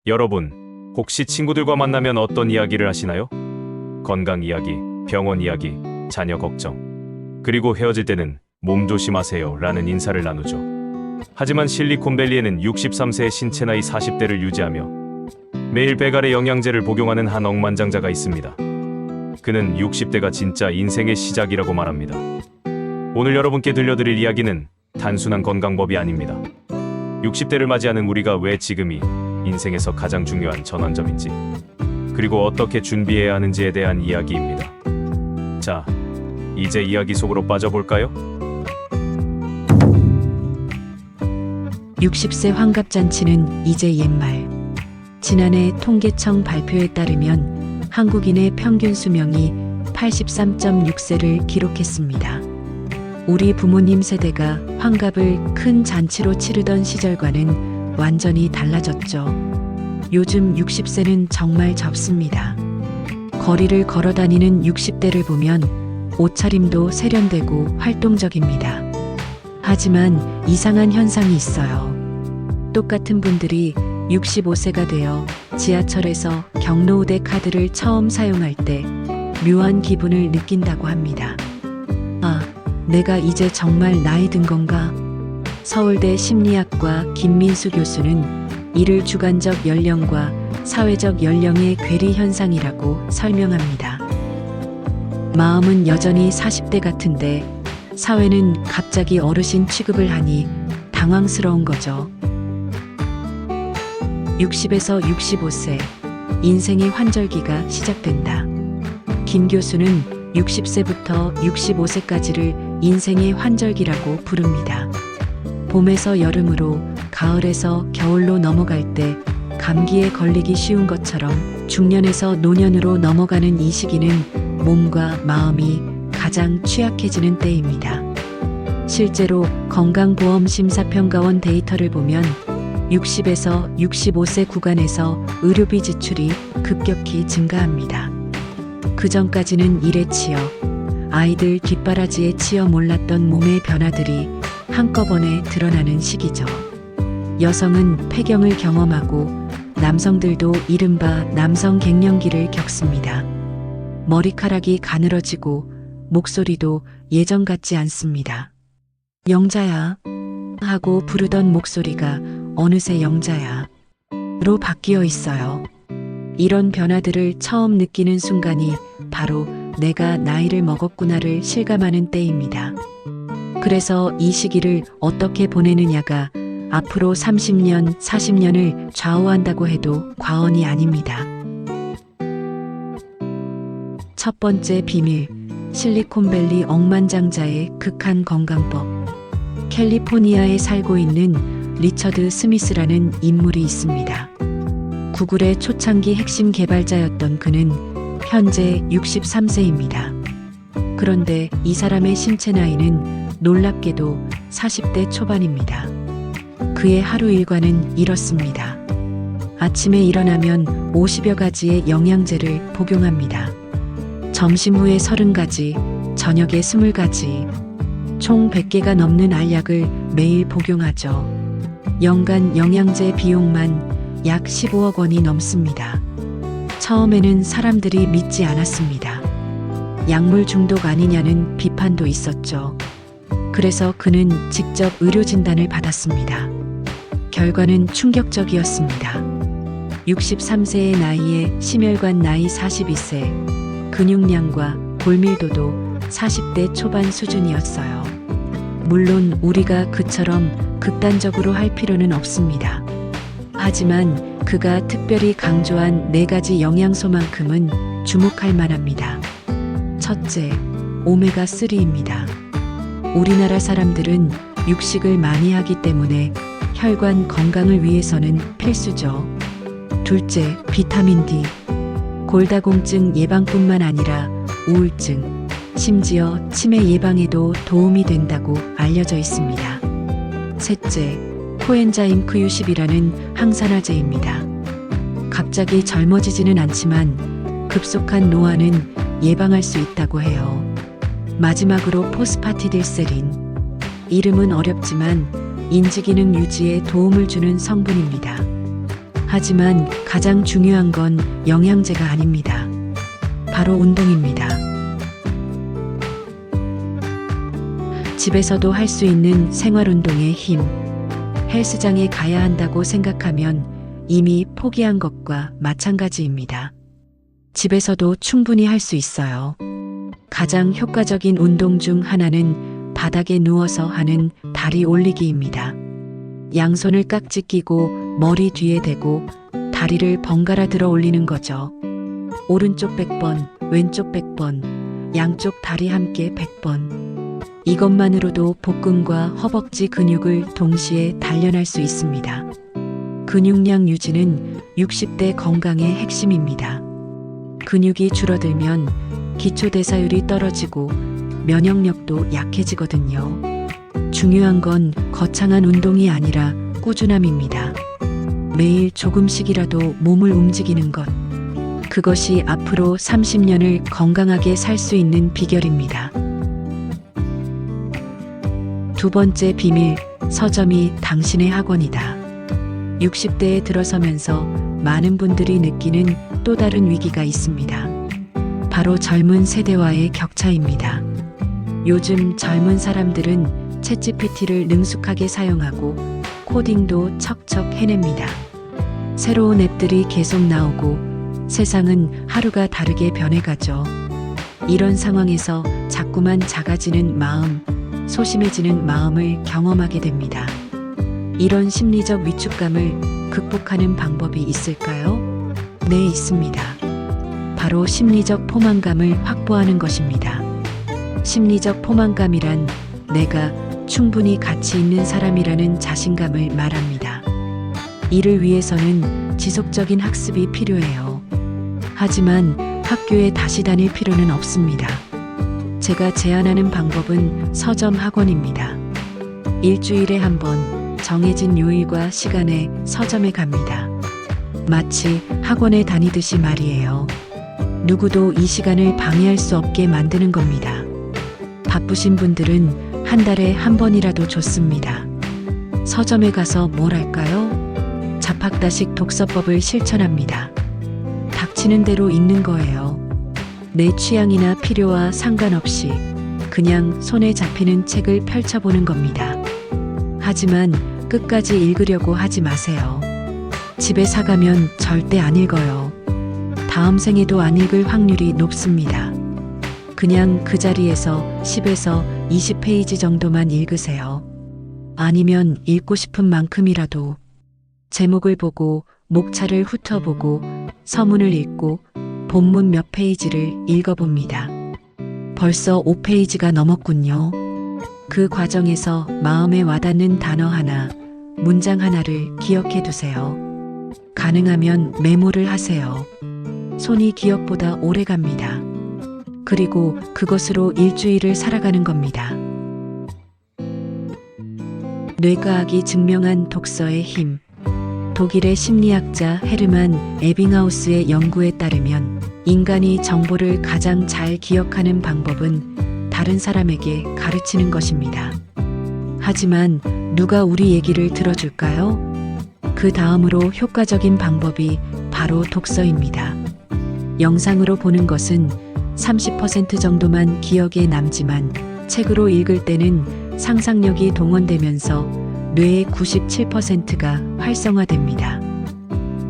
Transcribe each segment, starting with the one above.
여러분, 혹시 친구들과 만나면 어떤 이야기를 하시나요? 건강 이야기, 병원 이야기, 자녀 걱정. 그리고 헤어질 때는 몸 조심하세요 라는 인사를 나누죠. 하지만 실리콘밸리에는 63세의 신체 나이 40대를 유지하며 매일 배갈의 영양제를 복용하는 한 억만장자가 있습니다. 그는 60대가 진짜 인생의 시작이라고 말합니다. 오늘 여러분께 들려드릴 이야기는 단순한 건강법이 아닙니다. 60대를 맞이하는 우리가 왜 지금이 인생에서 가장 중요한 전환점인지, 그리고 어떻게 준비해야 하는지에 대한 이야기입니다. 자, 이제 이야기 속으로 빠져볼까요? 60세 환갑잔치는 이제 옛말. 지난해 통계청 발표에 따르면 한국인의 평균 수명이 83.6세를 기록했습니다. 우리 부모님 세대가 환갑을 큰 잔치로 치르던 시절과는 완전히 달라졌죠. 요즘 60세는 정말 적습니다. 거리를 걸어다니는 60대를 보면 옷차림도 세련되고 활동적입니다. 하지만 이상한 현상이 있어요. 똑같은 분들이 65세가 되어 지하철에서 경로우대 카드를 처음 사용할 때 묘한 기분을 느낀다고 합니다. 아, 내가 이제 정말 나이 든 건가? 서울대 심리학과 김민수 교수는 이를 주관적 연령과 사회적 연령의 괴리 현상이라고 설명합니다. 마음은 여전히 40대 같은데 사회는 갑자기 어르신 취급을 하니 당황스러운 거죠. 60에서 65세, 인생의 환절기가 시작된다. 김 교수는 60세부터 65세까지를 인생의 환절기라고 부릅니다. 봄에서 여름으로, 가을에서 겨울로 넘어갈 때 감기에 걸리기 쉬운 것처럼 중년에서 노년으로 넘어가는 이 시기는 몸과 마음이 가장 취약해지는 때입니다. 실제로 건강보험심사평가원 데이터를 보면 60에서 65세 구간에서 의료비 지출이 급격히 증가합니다. 그 전까지는 일에 치여, 아이들 뒷바라지에 치여 몰랐던 몸의 변화들이 한꺼번에 드러나는 시기죠. 여성은 폐경을 경험하고 남성들도 이른바 남성 갱년기를 겪습니다. 머리카락이 가늘어지고 목소리도 예전 같지 않습니다. 영자야 하고 부르던 목소리가 어느새 영자야로 바뀌어 있어요. 이런 변화들을 처음 느끼는 순간이 바로 내가 나이를 먹었구나를 실감하는 때입니다. 그래서 이 시기를 어떻게 보내느냐가 앞으로 30년, 40년을 좌우한다고 해도 과언이 아닙니다. 첫 번째 비밀, 실리콘밸리 억만장자의 극한 건강법. 캘리포니아에 살고 있는 리처드 스미스라는 인물이 있습니다. 구글의 초창기 핵심 개발자였던 그는 현재 63세입니다. 그런데 이 사람의 신체 나이는 놀랍게도 40대 초반입니다. 그의 하루 일과는 이렇습니다. 아침에 일어나면 50여 가지의 영양제를 복용합니다. 점심 후에 30가지, 저녁에 20가지, 총 100개가 넘는 알약을 매일 복용하죠. 연간 영양제 비용만 약 15억 원이 넘습니다. 처음에는 사람들이 믿지 않았습니다. 약물 중독 아니냐는 비판도 있었죠. 그래서 그는 직접 의료 진단을 받았습니다. 결과는 충격적이었습니다. 63세의 나이에 심혈관 나이 42세, 근육량과 골밀도도 40대 초반 수준이었어요. 물론 우리가 그처럼 극단적으로 할 필요는 없습니다. 하지만 그가 특별히 강조한 4가지 영양소만큼은 주목할 만합니다. 첫째, 오메가3입니다. 우리나라 사람들은 육식을 많이 하기 때문에 혈관 건강을 위해서는 필수죠. 둘째, 비타민 D. 골다공증 예방뿐만 아니라 우울증, 심지어 치매 예방에도 도움이 된다고 알려져 있습니다. 셋째, 코엔자임 Q10이라는 항산화제입니다. 갑자기 젊어지지는 않지만 급속한 노화는 예방할 수 있다고 해요. 마지막으로 포스파티딜세린. 이름은 어렵지만 인지기능 유지에 도움을 주는 성분입니다. 하지만 가장 중요한 건 영양제가 아닙니다. 바로 운동입니다. 집에서도 할 수 있는 생활운동의 힘. 헬스장에 가야 한다고 생각하면 이미 포기한 것과 마찬가지입니다. 집에서도 충분히 할 수 있어요. 가장 효과적인 운동 중 하나는 바닥에 누워서 하는 다리 올리기입니다. 양손을 깍지 끼고 머리 뒤에 대고 다리를 번갈아 들어 올리는 거죠. 오른쪽 100번, 왼쪽 100번, 양쪽 다리 함께 100번. 이것만으로도 복근과 허벅지 근육을 동시에 단련할 수 있습니다. 근육량 유지는 60대 건강의 핵심입니다. 근육이 줄어들면 기초대사율이 떨어지고 면역력도 약해지거든요. 중요한 건 거창한 운동이 아니라 꾸준함입니다. 매일 조금씩이라도 몸을 움직이는 것. 그것이 앞으로 30년을 건강하게 살 수 있는 비결입니다. 두 번째 비밀, 서점이 당신의 학원이다. 60대에 들어서면서 많은 분들이 느끼는 또 다른 위기가 있습니다. 바로 젊은 세대와의 격차입니다. 요즘 젊은 사람들은 챗GPT를 능숙하게 사용하고 코딩도 척척 해냅니다. 새로운 앱들이 계속 나오고 세상은 하루가 다르게 변해가죠. 이런 상황에서 자꾸만 작아지는 마음, 소심해지는 마음을 경험하게 됩니다. 이런 심리적 위축감을 극복하는 방법이 있을까요? 네, 있습니다. 바로 심리적 포만감을 확보하는 것입니다. 심리적 포만감이란 내가 충분히 가치 있는 사람이라는 자신감을 말합니다. 이를 위해서는 지속적인 학습이 필요해요. 하지만 학교에 다시 다닐 필요는 없습니다. 제가 제안하는 방법은 서점 학원입니다. 일주일에 한 번 정해진 요일과 시간에 서점에 갑니다. 마치 학원에 다니듯이 말이에요. 누구도 이 시간을 방해할 수 없게 만드는 겁니다. 바쁘신 분들은 한 달에 한 번이라도 좋습니다. 서점에 가서 뭘 할까요? 자팍다식 독서법을 실천합니다. 닥치는 대로 읽는 거예요. 내 취향이나 필요와 상관없이 그냥 손에 잡히는 책을 펼쳐보는 겁니다. 하지만 끝까지 읽으려고 하지 마세요. 집에 사가면 절대 안 읽어요. 다음 생에도 안 읽을 확률이 높습니다. 그냥 그 자리에서 10에서 20페이지 정도만 읽으세요. 아니면 읽고 싶은 만큼이라도 제목을 보고 목차를 훑어보고 서문을 읽고 본문 몇 페이지를 읽어봅니다. 벌써 5페이지가 넘었군요. 그 과정에서 마음에 와닿는 단어 하나, 문장 하나를 기억해 두세요. 가능하면 메모를 하세요. 손이 기억보다 오래 갑니다. 그리고 그것으로 일주일을 살아가는 겁니다. 뇌과학이 증명한 독서의 힘. 독일의 심리학자 헤르만 에빙하우스의 연구에 따르면 인간이 정보를 가장 잘 기억하는 방법은 다른 사람에게 가르치는 것입니다. 하지만 누가 우리 얘기를 들어줄까요? 그 다음으로 효과적인 방법이 바로 독서입니다. 영상으로 보는 것은 30% 정도만 기억에 남지만 책으로 읽을 때는 상상력이 동원되면서 뇌의 97%가 활성화됩니다.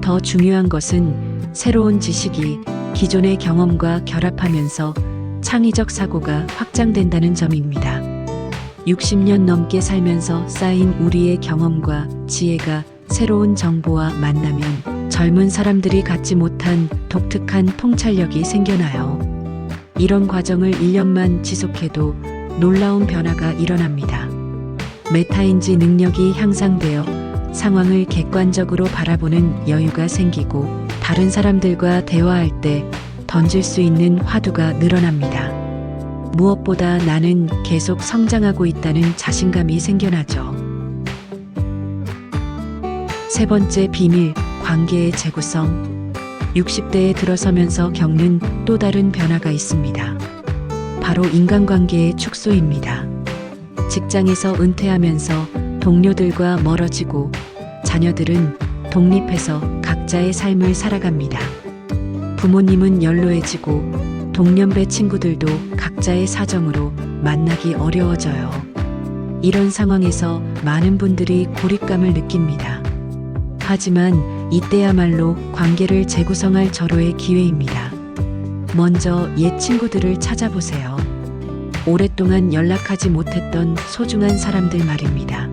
더 중요한 것은 새로운 지식이 기존의 경험과 결합하면서 창의적 사고가 확장된다는 점입니다. 60년 넘게 살면서 쌓인 우리의 경험과 지혜가 새로운 정보와 만나면 젊은 사람들이 갖지 못한 독특한 통찰력이 생겨나요. 이런 과정을 1년만 지속해도 놀라운 변화가 일어납니다. 메타인지 능력이 향상되어 상황을 객관적으로 바라보는 여유가 생기고 다른 사람들과 대화할 때 던질 수 있는 화두가 늘어납니다. 무엇보다 나는 계속 성장하고 있다는 자신감이 생겨나죠. 세 번째 비밀, 관계의 재구성. 60대에 들어서면서 겪는 또 다른 변화가 있습니다. 바로 인간관계의 축소입니다. 직장에서 은퇴하면서 동료들과 멀어지고 자녀들은 독립해서 각자의 삶을 살아갑니다. 부모님은 연로해지고 동년배 친구들도 각자의 사정으로 만나기 어려워져요. 이런 상황에서 많은 분들이 고립감을 느낍니다. 하지만 이때야말로 관계를 재구성할 절호의 기회입니다. 먼저 옛 친구들을 찾아보세요. 오랫동안 연락하지 못했던 소중한 사람들 말입니다.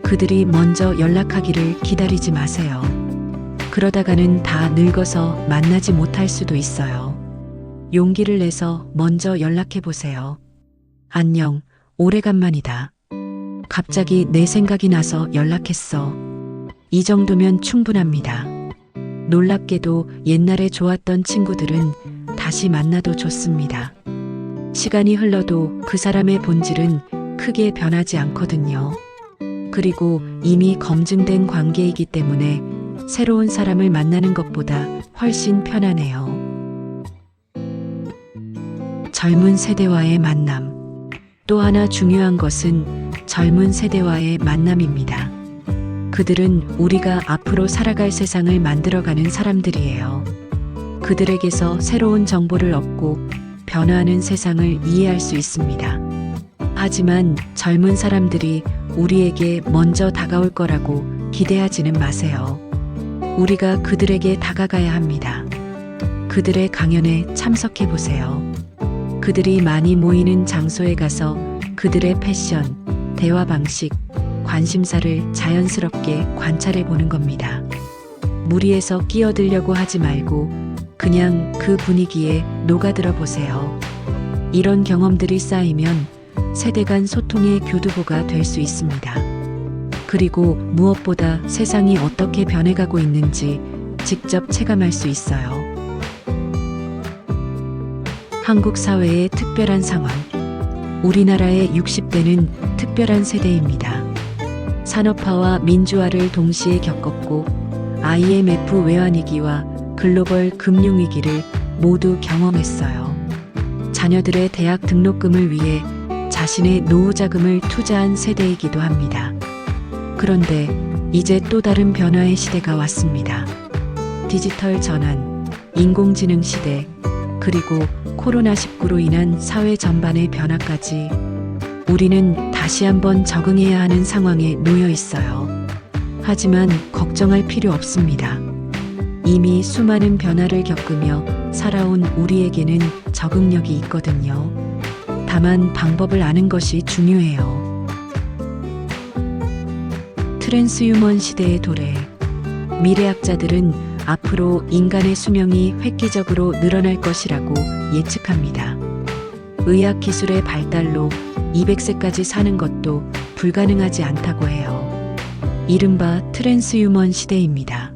그들이 먼저 연락하기를 기다리지 마세요. 그러다가는 다 늙어서 만나지 못할 수도 있어요. 용기를 내서 먼저 연락해 보세요. 안녕, 오래간만이다. 갑자기 내 생각이 나서 연락했어. 이 정도면 충분합니다. 놀랍게도 옛날에 좋았던 친구들은 다시 만나도 좋습니다. 시간이 흘러도 그 사람의 본질은 크게 변하지 않거든요. 그리고 이미 검증된 관계이기 때문에 새로운 사람을 만나는 것보다 훨씬 편하네요. 젊은 세대와의 만남. 또 하나 중요한 것은 젊은 세대와의 만남입니다. 그들은 우리가 앞으로 살아갈 세상을 만들어가는 사람들이에요. 그들에게서 새로운 정보를 얻고 변화하는 세상을 이해할 수 있습니다. 하지만 젊은 사람들이 우리에게 먼저 다가올 거라고 기대하지는 마세요. 우리가 그들에게 다가가야 합니다. 그들의 강연에 참석해 보세요. 그들이 많이 모이는 장소에 가서 그들의 패션, 대화 방식, 관심사를 자연스럽게 관찰해 보는 겁니다. 무리해서 끼어들려고 하지 말고 그냥 그 분위기에 녹아들어 보세요. 이런 경험들이 쌓이면 세대 간 소통의 교두보가 될 수 있습니다. 그리고 무엇보다 세상이 어떻게 변해가고 있는지 직접 체감할 수 있어요. 한국 사회의 특별한 상황. 우리나라의 60대는 특별한 세대입니다. 산업화와 민주화를 동시에 겪었고 IMF 외환위기와 글로벌 금융위기를 모두 경험했어요. 자녀들의 대학 등록금을 위해 자신의 노후 자금을 투자한 세대이기도 합니다. 그런데 이제 또 다른 변화의 시대가 왔습니다. 디지털 전환, 인공지능 시대, 그리고 코로나19로 인한 사회 전반의 변화까지 우리는 다시 한번 적응해야 하는 상황에 놓여 있어요. 하지만 걱정할 필요 없습니다. 이미 수많은 변화를 겪으며 살아온 우리에게는 적응력이 있거든요. 다만 방법을 아는 것이 중요해요. 트랜스휴먼 시대의 도래. 미래학자들은 앞으로 인간의 수명이 획기적으로 늘어날 것이라고 예측합니다. 의학 기술의 발달로 200세까지 사는 것도 불가능하지 않다고 해요. 이른바 트랜스휴먼 시대입니다.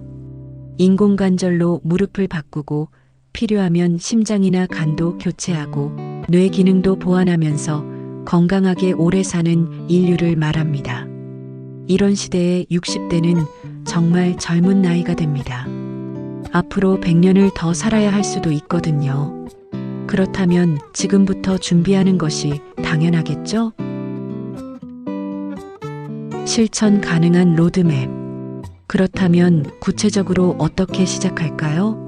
인공관절로 무릎을 바꾸고 필요하면 심장이나 간도 교체하고 뇌 기능도 보완하면서 건강하게 오래 사는 인류를 말합니다. 이런 시대에 60대는 정말 젊은 나이가 됩니다. 앞으로 100년을 더 살아야 할 수도 있거든요. 그렇다면 지금부터 준비하는 것이 당연하겠죠? 실천 가능한 로드맵. 그렇다면 구체적으로 어떻게 시작할까요?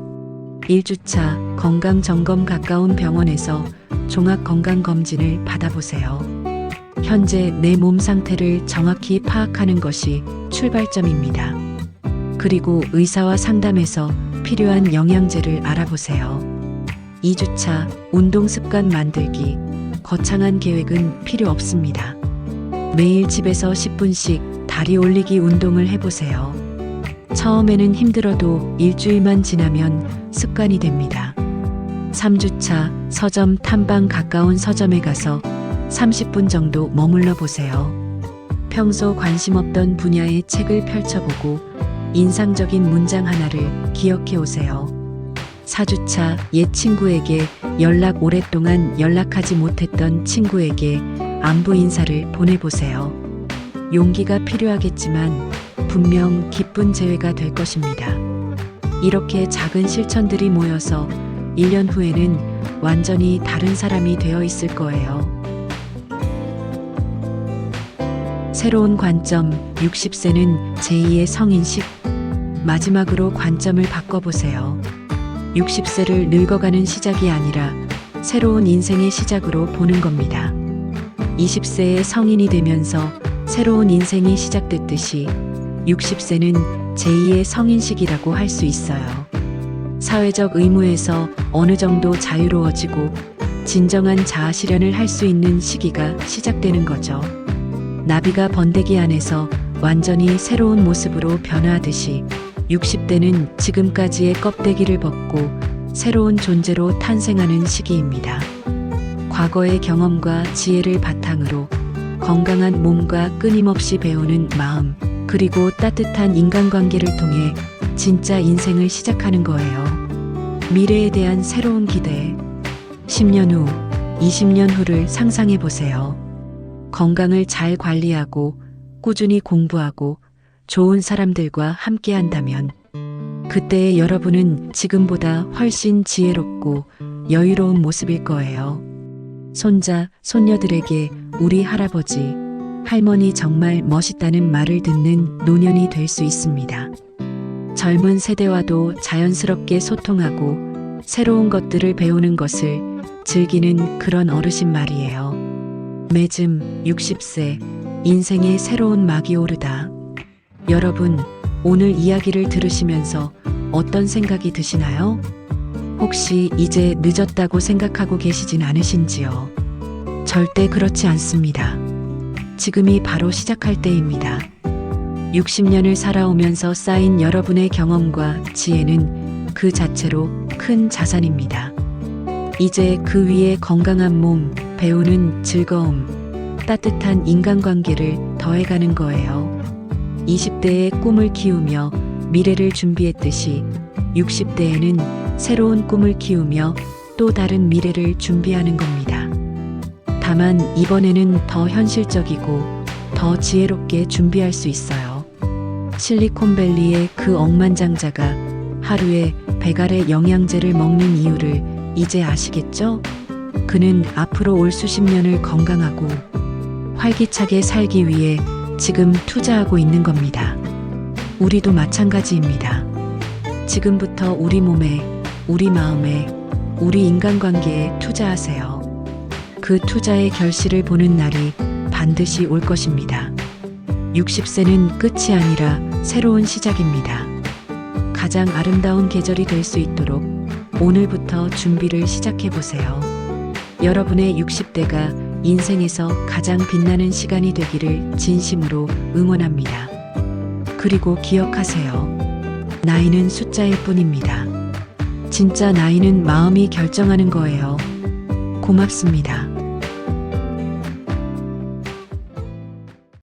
1주차 건강점검. 가까운 병원에서 종합건강검진을 받아보세요. 현재 내 몸 상태를 정확히 파악하는 것이 출발점입니다. 그리고 의사와 상담해서 필요한 영양제를 알아보세요. 2주차 운동 습관 만들기. 거창한 계획은 필요 없습니다. 매일 집에서 10분씩 다리 올리기 운동을 해보세요. 처음에는 힘들어도 일주일만 지나면 습관이 됩니다. 3주차 서점 탐방. 가까운 서점에 가서 30분 정도 머물러 보세요. 평소 관심 없던 분야의 책을 펼쳐보고 인상적인 문장 하나를 기억해 오세요. 4주차 옛 친구에게 연락. 오랫동안 연락하지 못했던 친구에게 안부 인사를 보내보세요. 용기가 필요하겠지만 분명 기쁜 재회가 될 것입니다. 이렇게 작은 실천들이 모여서 1년 후에는 완전히 다른 사람이 되어 있을 거예요. 새로운 관점. 60세는 제2의 성인식. 마지막으로 관점을 바꿔보세요. 60세를 늙어가는 시작이 아니라 새로운 인생의 시작으로 보는 겁니다. 20세의 성인이 되면서 새로운 인생이 시작됐듯이 60세는 제2의 성인식이라고 할 수 있어요. 사회적 의무에서 어느 정도 자유로워지고 진정한 자아 실현을 할 수 있는 시기가 시작되는 거죠. 나비가 번데기 안에서 완전히 새로운 모습으로 변화하듯이 60대는 지금까지의 껍데기를 벗고 새로운 존재로 탄생하는 시기입니다. 과거의 경험과 지혜를 바탕으로 건강한 몸과 끊임없이 배우는 마음, 그리고 따뜻한 인간관계를 통해 진짜 인생을 시작하는 거예요. 미래에 대한 새로운 기대. 10년 후, 20년 후를 상상해 보세요. 건강을 잘 관리하고 꾸준히 공부하고 좋은 사람들과 함께 한다면 그때의 여러분은 지금보다 훨씬 지혜롭고 여유로운 모습일 거예요. 손자, 손녀들에게 우리 할아버지, 할머니 정말 멋있다는 말을 듣는 노년이 될 수 있습니다. 젊은 세대와도 자연스럽게 소통하고 새로운 것들을 배우는 것을 즐기는 그런 어르신 말이에요. 매즘 60세, 인생의 새로운 막이 오르다. 여러분, 오늘 이야기를 들으시면서 어떤 생각이 드시나요? 혹시 이제 늦었다고 생각하고 계시진 않으신지요? 절대 그렇지 않습니다. 지금이 바로 시작할 때입니다. 60년을 살아오면서 쌓인 여러분의 경험과 지혜는 그 자체로 큰 자산입니다. 이제 그 위에 건강한 몸, 배우는 즐거움, 따뜻한 인간관계를 더해가는 거예요. 20대의 꿈을 키우며 미래를 준비했듯이 60대에는 새로운 꿈을 키우며 또 다른 미래를 준비하는 겁니다. 다만 이번에는 더 현실적이고 더 지혜롭게 준비할 수 있어요. 실리콘밸리의 그 억만장자가 하루에 100알의 영양제를 먹는 이유를 이제 아시겠죠? 그는 앞으로 올 수십 년을 건강하고 활기차게 살기 위해 지금 투자하고 있는 겁니다. 우리도 마찬가지입니다. 지금부터 우리 몸에, 우리 마음에, 우리 인간관계에 투자하세요. 그 투자의 결실을 보는 날이 반드시 올 것입니다. 60세는 끝이 아니라 새로운 시작입니다. 가장 아름다운 계절이 될 수 있도록 오늘부터 준비를 시작해 보세요. 여러분의 60대가 인생에서 가장 빛나는 시간이 되기를 진심으로 응원합니다. 그리고 기억하세요. 나이는 숫자일 뿐입니다. 진짜 나이는 마음이 결정하는 거예요. 고맙습니다.